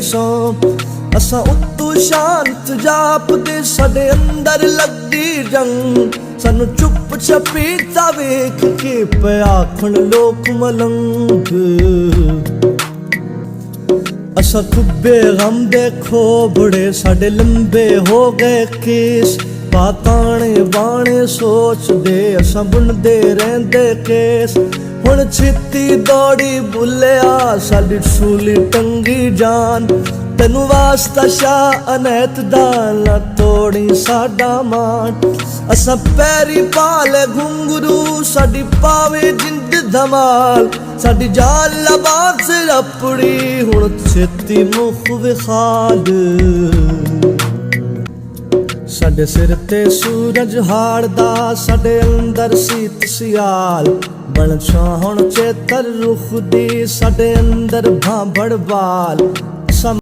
असा उत्तू शांत जापदे साडे अंदर लगदी जंग सानू चुप छपीता वेख के पे आखण लोक मलंग असा खुब्बे गम देखो बड़े साडे लंबे हो गए केस पाताने बाणे सोच दे असा बुनदे रहंदे केस हुण छित्ती दौड़ी बुलिया साडी सूली टंगी जान तेनू वास्ता शाह अनैत दा ना तोड़ी साडा मान असा पैरी पाले घुंगरू साडी पावे जिंद धमाल साडी जान लबास अपड़ी हुण छित्ती मुख विखाल साडे सिर ते सूरज हाड़दा साडे अंदर सीत सियाल बन छाहण चेतर रुख दी साडे अंदर भांभड़ बाल